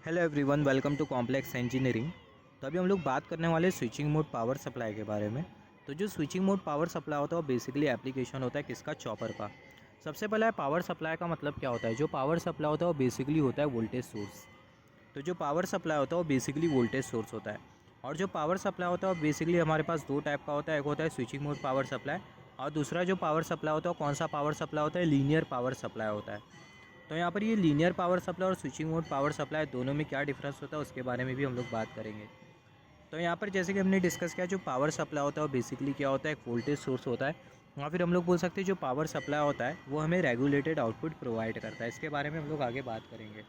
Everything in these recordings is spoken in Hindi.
Hello everyone, welcome to complex engineering. तो अभी हम लोग बात करने वाले स्विचिंग मोड पावर सप्लाई के बारे में। तो जो स्विचिंग मोड पावर सप्लाई होता है वो बेसिकली एप्लीकेशन होता है किसका, चॉपर का। सबसे पहला है पावर सप्लाई का मतलब क्या होता है। जो पावर सप्लाई होता है वो बेसिकली होता है वोल्टेज सोर्स। तो जो पावर सप्लाई होता है वो बेसिकली वोल्टेज सोर्स होता है। और जो पावर सप्लाई होता है वो बेसिकली हमारे पास दो टाइप का होता है। एक होता है स्विचिंग मोड पावर सप्लाई, और दूसरा जो पावर सप्लाई होता है वो कौन सा पावर सप्लाई होता है, लीनियर पावर सप्लाई होता है। तो यहाँ पर ये लीनियर पावर सप्लाई और स्विचिंग मोड पावर सप्लाई दोनों में क्या डिफरेंस होता है उसके बारे में भी हम लोग बात करेंगे। तो यहाँ पर जैसे कि हमने डिस्कस किया, जो पावर सप्लाई होता है वो बेसिकली क्या होता है, एक वोल्टेज सोर्स होता है। या फिर हम लोग बोल सकते हैं जो पावर सप्लाई होता है वो हमें रेगुलेटेड आउटपुट प्रोवाइड करता है। इसके बारे में हम लोग आगे बात करेंगे।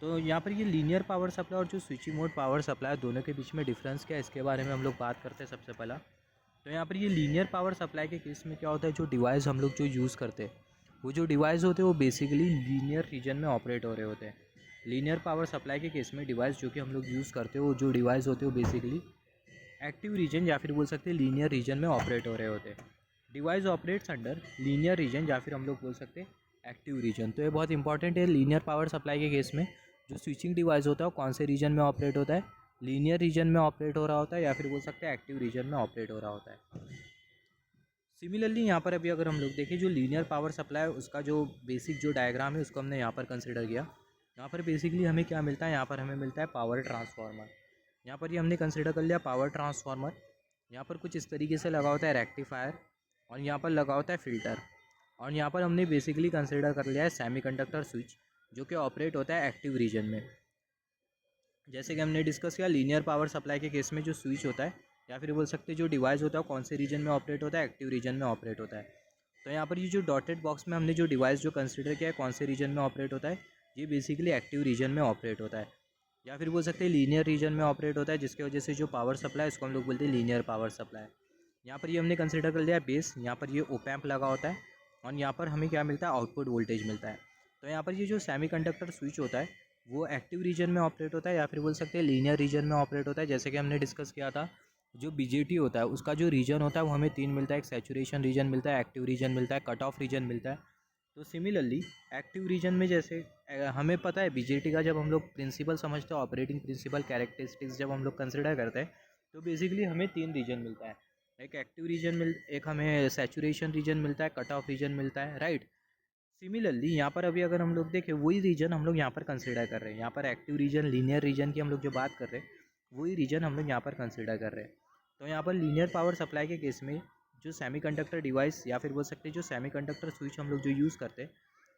तो यहाँ पर ये लीनियर पावर सप्लाई और जो स्विचिंग मोड पावर सप्लाई दोनों के बीच में डिफरेंस क्या है इसके बारे में हम लोग बात करते हैं सबसे पहला। तो यहाँ पर ये लीनियर पावर सप्लाई के केस में क्या होता है, जो डिवाइस हम लोग जो यूज़ करते हैं वो जो डिवाइस होते हैं वो बेसिकली लीनियर रीजन में ऑपरेट हो रहे होते हैं। लीनियर पावर सप्लाई के केस में डिवाइस जो कि हम लोग यूज़ करते हैं वो जो डिवाइस होते हैं वो बेसिकली एक्टिव रीजन या फिर बोल सकते हैं लीनियर रीजन में ऑपरेट हो रहे होते हैं। Device operates under linear region या फिर हम लोग बोल सकते हैं एक्टिव रीजन। तो ये बहुत इंपॉर्टेंट है। लीनियर पावर सप्लाई के केस में जो स्विचिंग डिवाइस होता है वो कौन से रीजन में ऑपरेट होता है, लीनियर रीजन में ऑपरेट हो रहा होता है या फिर बोल सकते हैं एक्टिव रीजन में ऑपरेट हो रहा होता है। सिमिलरली यहाँ पर अभी अगर हम लोग देखें, जो लीनियर पावर सप्लाई है उसका जो बेसिक जो डायग्राम है उसको हमने यहाँ पर कंसिडर किया। यहाँ पर बेसिकली हमें क्या मिलता है, यहाँ पर हमें मिलता है पावर ट्रांसफार्मर। यहाँ पर ये हमने कंसिडर कर लिया पावर ट्रांसफार्मर। यहाँ पर कुछ इस तरीके से लगा होता है रेक्टिफायर, और यहाँ पर लगा होता है फ़िल्टर, और यहाँ पर हमने बेसिकली कंसिडर कर लिया है सेमीकंडक्टर स्विच जो कि ऑपरेट होता है एक्टिव रीजन में। जैसे कि हमने डिस्कस किया, लीनियर पावर सप्लाई के केस में जो स्विच होता है या फिर बोल सकते हैं जो डिवाइस होता है कौन से रीजन में ऑपरेट होता है, एक्टिव रीजन में ऑपरेट होता है। तो यहाँ पर ये जो डॉटेड बॉक्स में हमने जो डिवाइस जो कंसिडर किया है कौन से रीजन में ऑपरेट होता है, ये बेसिकली एक्टिव रीजन में ऑपरेट होता है या फिर बोल सकते हैं लीनियर रीजन में ऑपरेट होता है, जिसकी वजह से जो पावर सप्लाई इसको हम लोग बोलते हैं लीनियर पावर सप्लाई। यहाँ पर ये हमने कंसिडर कर लिया बेस। यहाँ पर ये ओपैम्प लगा होता है और यहाँ पर हमें क्या मिलता है, आउटपुट वोल्टेज मिलता है। तो यहाँ पर ये जो सेमीकंडक्टर स्विच होता है वो एक्टिव रीजन में ऑपरेट होता है या फिर बोल सकते हैं लीनियर रीजन में ऑपरेट होता है। जैसे कि हमने डिस्कस किया था, जो बीजेटी होता है उसका जो रीजन होता है वो हमें तीन मिलता है। एक सैचुरेशन रीजन मिलता है, एक्टिव रीजन मिलता है, कट ऑफ रीजन मिलता है। तो सिमिलरली एक्टिव रीजन में जैसे हमें पता है बीजेटी का जब हम लोग प्रिंसिपल समझते हैं, ऑपरेटिंग प्रिंसिपल कैरेक्टरिस्टिक्स जब हम लोग कंसिडर करते हैं तो बेसिकली हमें तीन रीजन मिलता है। एक एक्टिव रीजन एक हमें सैचुरेशन रीजन मिलता है, कट ऑफ रीजन मिलता है, राइट। सिमिलरली यहाँ पर अभी अगर हम लोग देखें वही रीजन हम लोग यहाँ पर कंसिडर कर रहे हैं। यहाँ पर एक्टिव रीजन लीनियर रीजन की हम लोग जो बात कर रहे हैं वही रीजन हम लोग यहाँ पर कंसिडर कर रहे हैं। तो यहाँ पर लीनियर पावर सप्लाई के केस में जो सेमीकंडक्टर डिवाइस या फिर बोल सकते हैं जो सेमीकंडक्टर स्विच हम लोग जो यूज़ करते हैं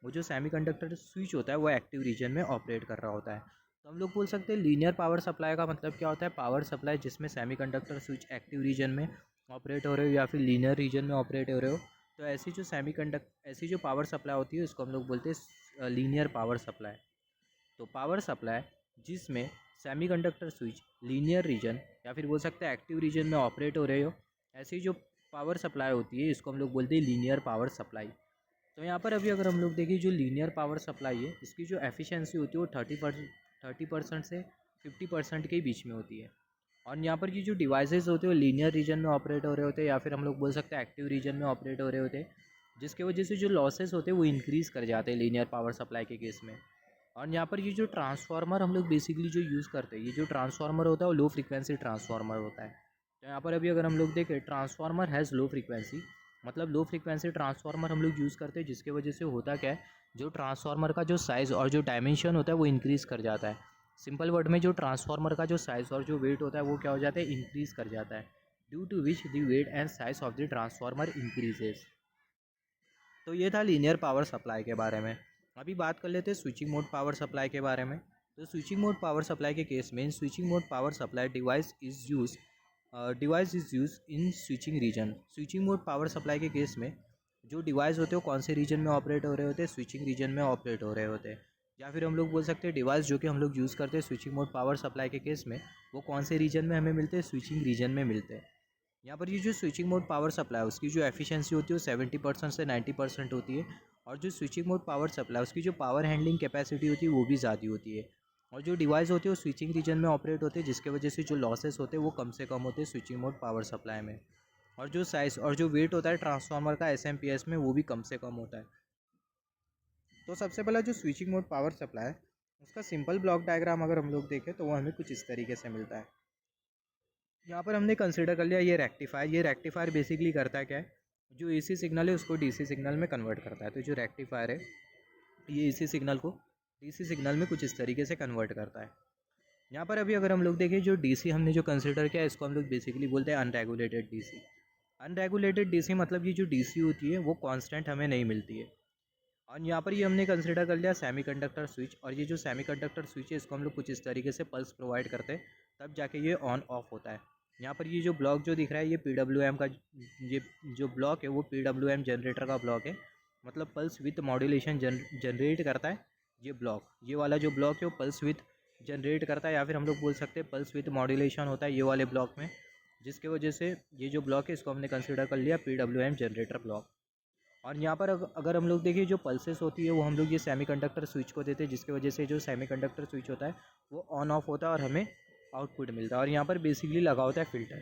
वो जो सेमीकंडक्टर स्विच होता है वो एक्टिव रीजन में ऑपरेट कर रहा होता है। तो हम लोग बोल सकते हैं लीनियर पावर सप्लाई का मतलब क्या होता है, पावर सप्लाई जिसमें सेमीकंडक्टर स्विच एक्टिव रीजन में ऑपरेट हो रहे हो या फिर लीनियर रीजन में ऑपरेट हो रहे हो। तो ऐसी जो पावर सप्लाई होती है उसको हम लोग बोलते हैं लीनियर पावर सप्लाई। तो पावर सप्लाई जिसमें सेमीकंडक्टर स्विच लीनियर रीजन या फिर बोल सकते हैं एक्टिव रीजन में ऑपरेट हो रहे हो, ऐसी जो पावर सप्लाई होती है इसको हम लोग बोलते हैं लीनियर पावर सप्लाई। तो यहाँ पर अभी अगर हम लोग देखें जो लीनियर पावर सप्लाई है इसकी जो एफिशिएंसी होती है वो 30% से 50% के बीच में होती है। और यहाँ पर ये जो डिवाइसेस होते हैं वो लीनियर रीजन में ऑपरेट हो रहे होते हैं या फिर हम लोग बोल सकते हैं एक्टिव रीजन में ऑपरेट हो रहे होते हैं, जिसकी वजह से जो लॉसेस होते हैं वो इंक्रीज़ कर जाते हैं लीनियर पावर सप्लाई के केस में। और यहाँ पर ये जो ट्रांसफार्मर हम लोग बेसिकली जो यूज़ करते हैं, ये जो ट्रांसफार्मर होता है वो लो फ्रिक्वेंसी ट्रांसफार्मर होता है। तो यहाँ पर अभी अगर हम लोग देखें ट्रांसफार्मर हैज़ लो फ्रिक्वेंसी, मतलब लो फ्रिक्वेंसी ट्रांसफार्मर हम लोग यूज़ करते हैं, जिसकी वजह से होता क्या है, जो ट्रांसफार्मर का जो साइज़ और जो डायमेंशन होता है वो इंक्रीज़ कर जाता है। सिंपल वर्ड में जो ट्रांसफार्मर का जो साइज़ और जो वेट होता है वो क्या हो जाता है, इंक्रीज़ कर जाता है। Due to which the weight and size of the transformer increases. तो ये था लीनियर पावर सप्लाई के बारे में। अभी बात कर लेते हैं स्विचिंग मोड पावर सप्लाई के बारे में। तो स्विचिंग मोड पावर सप्लाई के केस में in switching mode power supply device is use in switching region. Switching mode power supply के केस में जो डिवाइस होते हैं वो कौन से रीजन में ऑपरेट हो रहे होते हैं, स्विचिंग रीजन में ऑपरेट हो रहे होते हैं। या फिर हम लोग बोल सकते हैं डिवाइस जो कि हम लोग यूज़ करते हैं स्विचिंग मोड पावर सप्लाई के केस में वो कौन से रीजन में हमें मिलते हैं, स्विचिंग रीजन में मिलते हैं। यहाँ पर ये जो स्विचिंग मोड पावर सप्लाई है उसकी जो एफिशिएंसी होती है वो 70% से 90% होती है। और जो स्विचिंग मोड पावर सप्लाई उसकी जो पावर हैंडलिंग कैपेसिटी होती है वो भी ज़्यादा होती है। और जो डिवाइस होती है वो स्विचिंग रीजन में ऑपरेट होते हैं, जिसकी वजह से जो लॉसेस होते हैं वो कम से कम होते हैं स्विचिंग मोड पावर सप्लाई में। और जो साइज़ और जो वेट होता है ट्रांसफार्मर का एसएमपीएस में वो भी कम से कम होता है। तो सबसे पहला जो स्विचिंग मोड पावर सप्लाई है उसका सिंपल ब्लॉक डायग्राम अगर हम लोग देखें तो वो हमें कुछ इस तरीके से मिलता है। यहाँ पर हमने कंसिडर कर लिया ये रेक्टिफायर बेसिकली करता है क्या है, जो एसी सिग्नल है उसको डीसी सिग्नल में कन्वर्ट करता है। तो जो रेक्टिफायर है ये एसी सिग्नल को डीसी सिग्नल में कुछ इस तरीके से कन्वर्ट करता है। यहाँ पर अभी अगर हम लोग देखें, जो डीसी हमने जो कंसिडर किया इसको हम लोग बेसिकली बोलते हैं अनरेगुलेटेड डीसी। अनरेगुलेटेड डीसी मतलब ये जो डीसी होती है वो कांस्टेंट हमें नहीं मिलती है। और यहाँ पर ये हमने कंसिडर कर लिया सेमीकंडक्टर स्विच, और ये जो सेमीकंडक्टर स्विच है इसको हम लोग कुछ इस तरीके से पल्स प्रोवाइड करते हैं, तब जाके ये ऑन ऑफ होता है। यहाँ पर ये जो ब्लॉक जो दिख रहा है ये PWM का, ये जो ब्लॉक है वो PWM जनरेटर का ब्लॉक है, मतलब पल्स विथ मॉड्यूलेशन जनरेट करता है। ये ब्लॉक, ये वाला जो ब्लॉक है वो पल्स विथ जनरेट करता है, या फिर हम लोग बोल सकते हैं पल्स विथ मॉड्यूलेशन होता है ये वाले ब्लॉक में, जिसके वजह से ये जो ब्लॉक है इसको हमने कंसिडर कर लिया PWM जनरेटर ब्लॉक। और यहाँ पर अगर हम लोग देखिए जो पल्सेस होती है वो हम लोग ये सेमीकंडक्टर स्विच को देते हैं, जिसकी वजह से जो सेमीकंडक्टर स्विच होता है वो ऑन ऑफ होता है और हमें आउटपुट मिलता है। और यहाँ पर बेसिकली लगा होता है फ़िल्टर।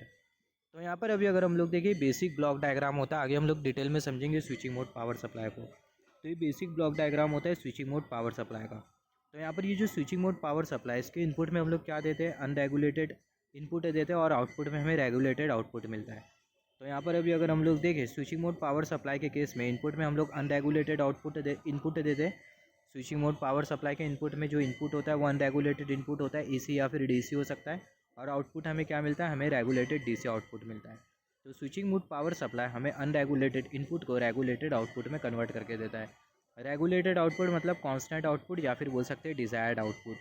तो यहाँ पर अभी अगर हम लोग देखिए बेसिक ब्लॉक डायग्राम होता है, आगे हम लोग डिटेल में समझेंगे स्विचिंग मोड पावर सप्लाई को। तो ये बेसिक ब्लॉक डायग्राम होता है स्विचिंग मोड पावर सप्लाई का। तो यहाँ पर ये जो स्विचिंग मोड पावर सप्लाई, इसके इनपुट में हम लोग क्या देते हैं, अनरेगुलेटेड इनपुट देते हैं, और आउटपुट में हमें रेगुलेटेड आउटपुट मिलता है। तो यहाँ पर अभी अगर हम लोग देखें स्विचिंग मोड पावर सप्लाई के केस में इनपुट में हम लोग अनरेगुलेटेड इनपुट देते हैं। स्विचिंग मोड पावर सप्लाई के इनपुट में जो इनपुट होता है वो अनरेगुलेटेड इनपुट होता है, एसी या फिर डीसी हो सकता है, और आउटपुट हमें क्या मिलता है, हमें रेगुलेटेड डीसी आउटपुट मिलता है। तो स्विचिंग मोड पावर सप्लाई हमें अनरेगुलेटेड इनपुट को रेगुलेटेड आउटपुट में कन्वर्ट करके देता है। रेगुलेटेड आउटपुट मतलब कांस्टेंट आउटपुट या फिर बोल सकते हैं डिज़ायर्ड आउटपुट।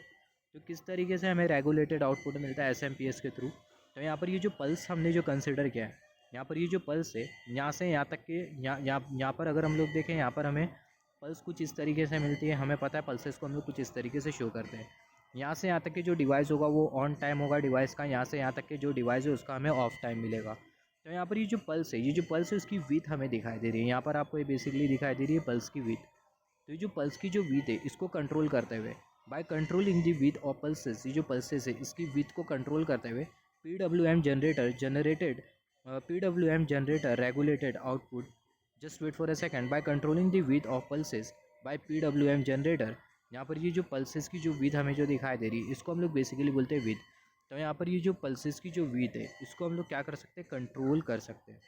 तो किस तरीके से हमें रेगुलेटेड आउटपुट मिलता है SMPS के थ्रू। तो यहाँ पर ये जो पल्स हमने जो कंसिडर किया है, यहाँ पर ये जो पल्स है यहाँ से यहाँ तक के यहाँ पर अगर हम लोग देखें, यहाँ पर हमें पल्स कुछ इस तरीके से मिलती है। हमें पता है पल्सेस को हम लोग कुछ इस तरीके से शो करते हैं। यहाँ से यहाँ तक के जो डिवाइस होगा वो ऑन टाइम होगा डिवाइस का, यहाँ से यहाँ तक के जो डिवाइस है उसका हमें ऑफ टाइम मिलेगा। तो यहाँ पर ये जो पल्स है उसकी विथ हमें दिखाई दे रही है। यहाँ पर आपको ये बेसिकली दिखाई दे रही है पल्स की विथ। तो ये जो पल्स की जो विथ है इसको कंट्रोल करते हुए, by controlling the width of pulses, ये जो पल्सेस है इसकी विथ को कंट्रोल करते हुए PWM generator regulated output. Just wait for a second. By controlling the width of pulses by PWM generator, यहाँ पर ये जो पल्सेस की जो विथ हमें जो दिखाई दे रही है इसको हम लोग बेसिकली बोलते हैं विथ। तो यहाँ पर ये जो पल्सेस की जो विथ है इसको हम लोग क्या कर सकते हैं, कंट्रोल कर सकते हैं।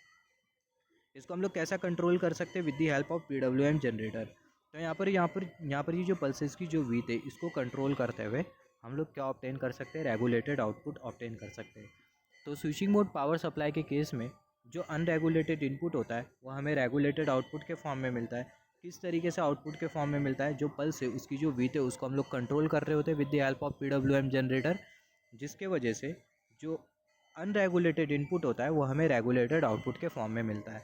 इसको हम लोग कैसा कंट्रोल कर सकते हैं, with the help of PWM generator. तो यहाँ पर ये जो पल्सेस की जो विथ है इसको कंट्रोल करते हुए हम लोग क्या ऑब्टेन कर सकते हैं, रेगुलेटेड आउटपुट ऑब्टेन कर सकते हैं। तो स्विचिंग मोड पावर सप्लाई के केस में जो अनरेगुलेटेड इनपुट होता है वो हमें रेगुलेटेड आउटपुट के फॉर्म में मिलता है। किस तरीके से आउटपुट के फॉर्म में मिलता है, जो पल्स है उसकी जो विथ है उसको हम लोग कंट्रोल कर रहे होते हैं with the help of PWM generator, जिसके वजह से जो अनरेगुलेटेड इनपुट होता है वो हमें रेगुलेटेड आउटपुट के फॉर्म में मिलता है।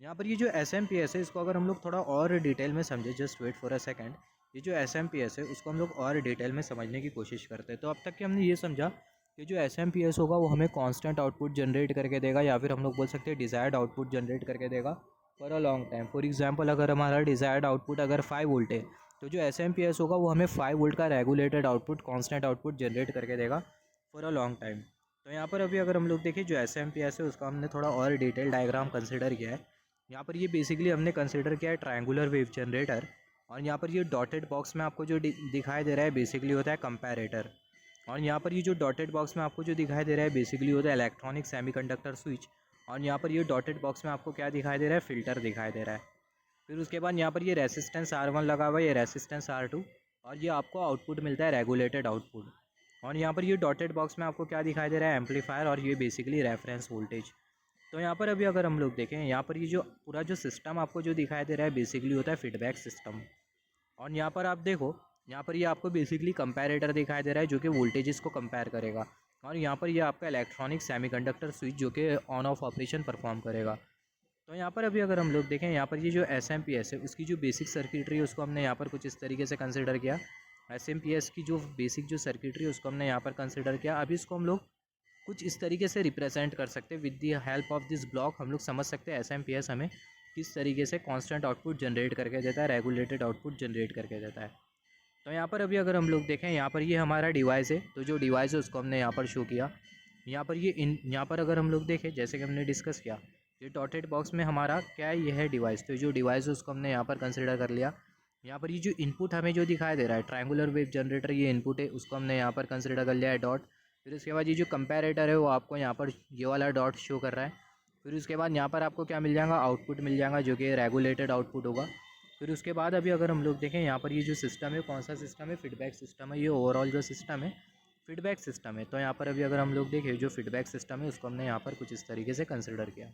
यहाँ पर ये जो SMPS है इसको अगर हम लोग थोड़ा और डिटेल में समझे, just wait for a second, ये जो SMPS है उसको हम लोग और डिटेल में समझने की कोशिश करते हैं। तो अब तक कि हमने ये समझा कि जो SMPS होगा वो हमें कांस्टेंट आउटपुट जनरेट करके देगा, या फिर हम लोग बोल सकते हैं डिज़ायर्ड आउटपुट जनरेट करके देगा for a long time. For example अगर हमारा डिज़ायर्ड आउटपुट अगर 5 वोल्ट है तो जो SMPS होगा वो हमें 5 वोल्ट का regulated output constant output generate करके देगा फॉर अ लॉन्ग टाइम। तो यहाँ पर अभी अगर हम लोग देखें जो SMPS है उसका हमने थोड़ा और डिटेल डायग्राम कंसिडर किया है। यहाँ पर ये बेसिकली हमने कंसिडर किया है ट्रायंगुलर वेव जनरेटर, और यहाँ पर ये डॉटेड बॉक्स में आपको जो दिखाई दे रहा है बेसिकली होता है कंपैरेटर, और यहाँ पर ये जो डॉटेड बॉक्स में आपको जो दिखाई दे रहा है बेसिकली होता है इलेक्ट्रॉनिक सेमीकंडक्टर स्विच, और यहाँ पर ये डॉटेड बॉक्स में आपको क्या दिखाई दे रहा है, फ़िल्टर दिखाई दे रहा है। फिर उसके बाद यहाँ पर ये रेसिस्टेंस R1 लगा हुआ है, ये रेसिस्टेंस R2, और ये आपको आउटपुट मिलता है रेगुलेटेड आउटपुट। और यहाँ पर ये डॉटेड बॉक्स में आपको क्या दिखाई दे रहा है, एम्पलीफायर, और ये बेसिकली रेफरेंस वोल्टेज। तो यहाँ पर अभी अगर हम लोग देखें, यहाँ पर ये जो पूरा जो सिस्टम आपको जो दिखाई दे रहा है बेसिकली होता है फीडबैक सिस्टम। और यहाँ पर आप देखो, यहाँ पर ये आपको बेसिकली कंपैरेटर दिखाई दे रहा है जो कि वोल्टेजेस को कंपेयर करेगा, और यहाँ पर ये आपका इलेक्ट्रॉनिक सेमीकंडक्टर स्विच जो कि ऑन ऑफ ऑपरेशन परफॉर्म करेगा। तो यहाँ पर अभी अगर हम लोग देखें, यहाँ पर ये जो SMPS है उसकी जो बेसिक सर्किटरी है उसको हमने यहाँ पर कुछ इस तरीके से कंसिडर किया। SMPS की जो बेसिक जो सर्किटरी है उसको हमने यहाँ पर कंसिडर किया। अभी इसको हम लोग कुछ इस तरीके से रिप्रेजेंट कर सकते हैं। With the help of this block हम लोग समझ सकते हैं SMPS हमें किस तरीके से कांस्टेंट आउटपुट जनरेट करके देता है, रेगुलेटेड आउटपुट जनरेट करके देता है। तो यहाँ पर अभी अगर हम लोग देखें, यहाँ पर ये हमारा डिवाइस है, तो जो डिवाइस है उसको हमने यहाँ पर शो किया। यहाँ पर अगर हम लोग देखें, जैसे कि हमने डिस्कस किया, ये डॉटेड बॉक्स में हमारा क्या है, ये है डिवाइस। तो जो डिवाइस है उसको हमने यहाँ पर कंसिडर कर लिया। यहाँ पर ये जो इनपुट हमें जो दिखाई दे रहा है ट्रायंगुलर वेव जनरेटर, ये इनपुट है, उसको हमने यहाँ पर कंसिडर कर लिया है डॉट। फिर उसके बाद ये जो कंपैरेटर है वो आपको यहाँ पर ये वाला डॉट शो कर रहा है। फिर उसके बाद यहाँ पर आपको क्या मिल जाएगा, आउटपुट मिल जाएगा जो कि रेगुलेटेड आउटपुट होगा। फिर उसके बाद अभी अगर हम लोग देखें यहाँ पर ये जो सिस्टम है कौन सा सिस्टम है, फीडबैक सिस्टम है। ये ओवरऑल जो सिस्टम है फीडबैक सिस्टम है। तो यहाँ पर अभी अगर हम लोग देखें जो फीडबैक सिस्टम है उसको हमने यहाँ पर कुछ इस तरीके से कंसिडर किया।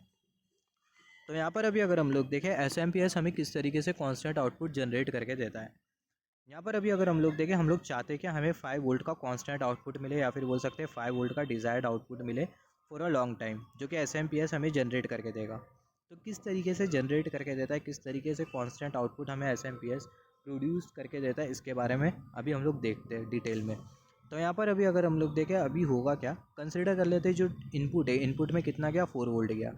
तो यहाँ पर अभी अगर हम लोग देखें एसएमपीएस हमें किस तरीके से कांस्टेंट आउटपुट जनरेट करके देता है। यहाँ पर अभी अगर हम लोग देखें, हम लोग चाहते हैं कि हमें 5 वोल्ट का कांस्टेंट आउटपुट मिले, या फिर बोल सकते हैं 5 वोल्ट का डिज़ायर्ड आउटपुट मिले फॉर अ लॉन्ग टाइम, जो कि एसएमपीएस हमें जनरेट करके देगा। तो किस तरीके से जनरेट करके देता है, किस तरीके से कांस्टेंट आउटपुट हमें एसएमपीएस प्रोड्यूस करके देता है, इसके बारे में अभी हम लोग देखते हैं डिटेल में। तो यहाँ पर अभी अगर हम लोग देखें अभी होगा क्या, कंसिडर कर लेते हैं जो इनपुट है, इनपुट में कितना गया, 4 वोल्ट गया।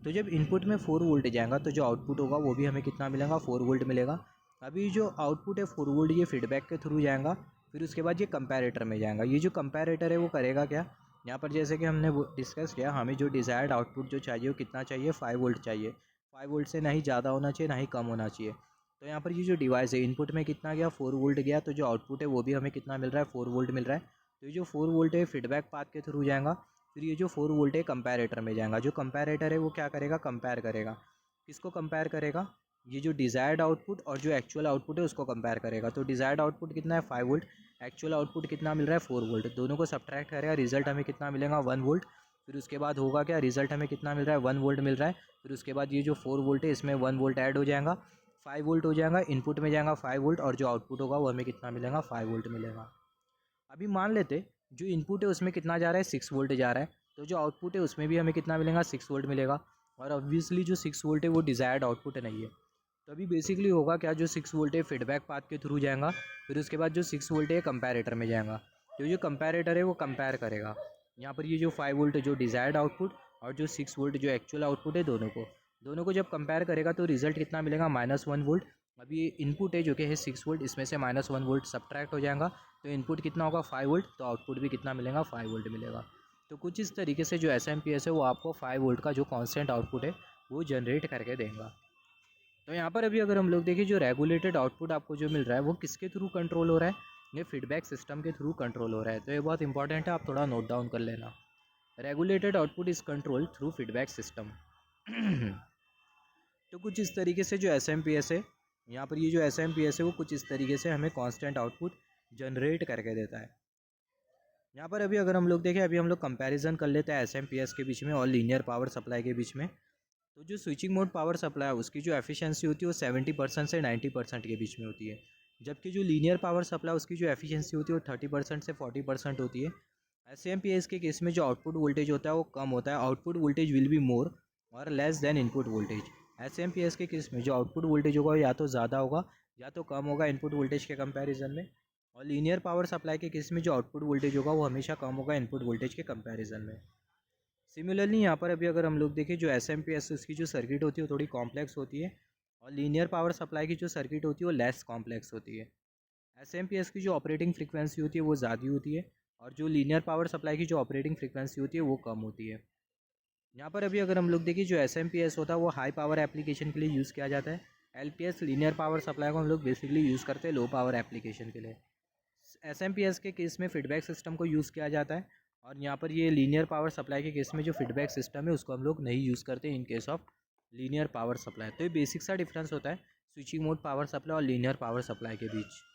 तो जब इनपुट में 4 वोल्ट जाएगा तो जो आउटपुट होगा वो भी हमें कितना मिलेगा, 4 वोल्ट मिलेगा। अभी जो आउटपुट है 4 वोल्ट ये फीडबैक के थ्रू जाएगा। फिर उसके बाद ये कंपैरेटर में जाएगा। ये जो कंपैरेटर है वो करेगा क्या, यहाँ पर जैसे कि हमने वो डिस्कस किया, हमें जो डिज़ायर्ड आउटपुट जो चाहिए वो कितना चाहिए, 5 वोल्ट चाहिए। 5 वोल्ट से ना ही ज़्यादा होना चाहिए ना ही कम होना चाहिए। तो यहाँ पर ये जो डिवाइस है इनपुट में कितना गया, 4 वोल्ट गया, तो जो आउटपुट है वो भी हमें कितना मिल रहा है, 4 वोल्ट मिल रहा है। तो ये जो 4 वोल्ट है फीडबैक पाथ के थ्रू जाएगा। फिर ये जो 4 वोल्ट है कंपैरेटर में जाएगा। जो कंपैरेटर है वो क्या करेगा, कंपेयर करेगा। किसको कंपेयर करेगा, ये जो डिज़ायर्ड आउटपुट और जो एक्चुअल आउटपुट है उसको कंपेयर करेगा। तो डिज़ायर्ड आउटपुट कितना है, 5 वोल्ट, एक्चुअल आउटपुट कितना मिल रहा है, 4 वोल्ट। दोनों को सब्ट्रैक्ट करेगा, रिजल्ट हमें कितना मिलेगा, 1 वोल्ट। फिर उसके बाद होगा क्या, रिजल्ट हमें कितना मिल रहा है, 1 वोल्ट मिल रहा है। फिर उसके बाद ये जो 4 वोल्ट है इसमें 1 वोल्ट ऐड हो जाएगा, 5 वोल्ट हो जाएगा, इनपुट में जाएगा 5 वोल्ट, और जो आउटपुट होगा वो हमें कितना मिलेगा, 5 वोल्ट मिलेगा। अभी मान लेते जो इनपुट है उसमें कितना जा रहा है, 6 वोल्ट जा रहा है। तो जो आउटपुट है उसमें भी हमें कितना मिलेगा, 6 वोल्ट मिलेगा। और ऑब्वियसली जो 6 वोल्ट है वो डिज़ायर्ड आउटपुट नहीं है। तो अभी बेसिकली होगा क्या, जो 6 वोल्ट है फीडबैक पाथ के थ्रू जाएगा। फिर उसके बाद जो 6 वोल्ट है कंपैरेटर में जाएगा। तो जो कंपैरेटर है वो कंपेयर करेगा यहाँ पर ये जो 5 वोल्ट जो डिज़ायर्ड आउटपुट और जो 6 वोल्ट जो एक्चुअल आउटपुट है, दोनों को जब कंपेयर करेगा तो रिजल्ट कितना मिलेगा, -1 वोल्ट। अभी ये इनपुट है जो कि है 6 वोल्ट, इसमें से -1 वोल्ट सब्ट्रैक्ट हो जाएगा। तो इनपुट कितना होगा, 5 वोल्ट, तो आउटपुट भी कितना मिलेगा, 5 वोल्ट मिलेगा। तो कुछ इस तरीके से जो एसएमपीएस है वो आपको 5 वोल्ट का जो कांस्टेंट आउटपुट है वो जनरेट करके देगा। तो यहाँ पर अभी अगर हम लोग देखें जो रेगुलेटेड आउटपुट आपको जो मिल रहा है वो किसके थ्रू कंट्रोल हो रहा है, ये फीडबैक सिस्टम के थ्रू कंट्रोल हो रहा है। तो ये बहुत इंपॉर्टेंट है, आप थोड़ा नोट डाउन कर लेना। Regulated output is control through feedback system. तो कुछ इस तरीके से जो एसएमपीएस है, यहाँ पर ये जो एसएमपीएस है वो कुछ इस तरीके से हमें कांस्टेंट आउटपुट जनरेट करके देता है। यहाँ पर अभी अगर हम लोग देखें, अभी हम लोग कंपैरिजन कर लेते हैं एसएमपीएस के बीच में और लीनियर पावर सप्लाई के बीच में। तो जो स्विचिंग मोड पावर सप्लाई है उसकी जो एफिशिएंसी होती है वो 70% से 90% के बीच में होती है। जबकि जो लीनियर पावर सप्लाई उसकी जो एफिशिएंसी होती है वो 30% से 40% होती है। एसएमपीएस के केस में जो आउटपुट वोल्टेज होता है वो कम होता है, output voltage will be more और less than input voltage. SMPS के केस में जो आउटपुट वोल्टेज होगा या तो ज़्यादा होगा या तो कम होगा इनपुट वोल्टेज के कंपैरिजन में। और लीनियर पावर सप्लाई के केस में जो आउटपुट वोल्टेज होगा वो हमेशा कम होगा इनपुट वोल्टेज के कंपैरिजन में। सिमिलरली यहाँ पर अभी अगर हम लोग देखें जो एसएमपीएस उसकी जो सर्किट होती है वो थोड़ी कॉम्प्लेक्स होती है, और लीनियर पावर सप्लाई की जो सर्किट होती है वो लेस कॉम्प्लेक्स होती है। एसएमपीएस की जो ऑपरेटिंग फ्रीक्वेंसी होती है वो ज़्यादा होती है, और जो लीनियर पावर सप्लाई की जो ऑपरेटिंग फ्रीक्वेंसी होती है वो कम होती है। यहाँ पर अभी अगर हम लोग देखें जो एसएमपीएस होता है वो हाई पावर एप्लीकेशन के लिए यूज़ किया जाता है। एलपीएस लीनियर पावर सप्लाई को हम लोग बेसिकली यूज़ करते हैं लो पावर एप्लीकेशन के लिए। एसएमपीएस के केस में फीडबैक सिस्टम को यूज़ किया जाता है, और यहाँ पर ये लीनियर पावर सप्लाई के केस में जो फीडबैक सिस्टम है उसको हम लोग नहीं यूज़ करते in case of linear power supply. तो ये बेसिक सा डिफरेंस होता है स्विचिंग मोड पावर सप्लाई और लीनियर पावर सप्लाई के बीच।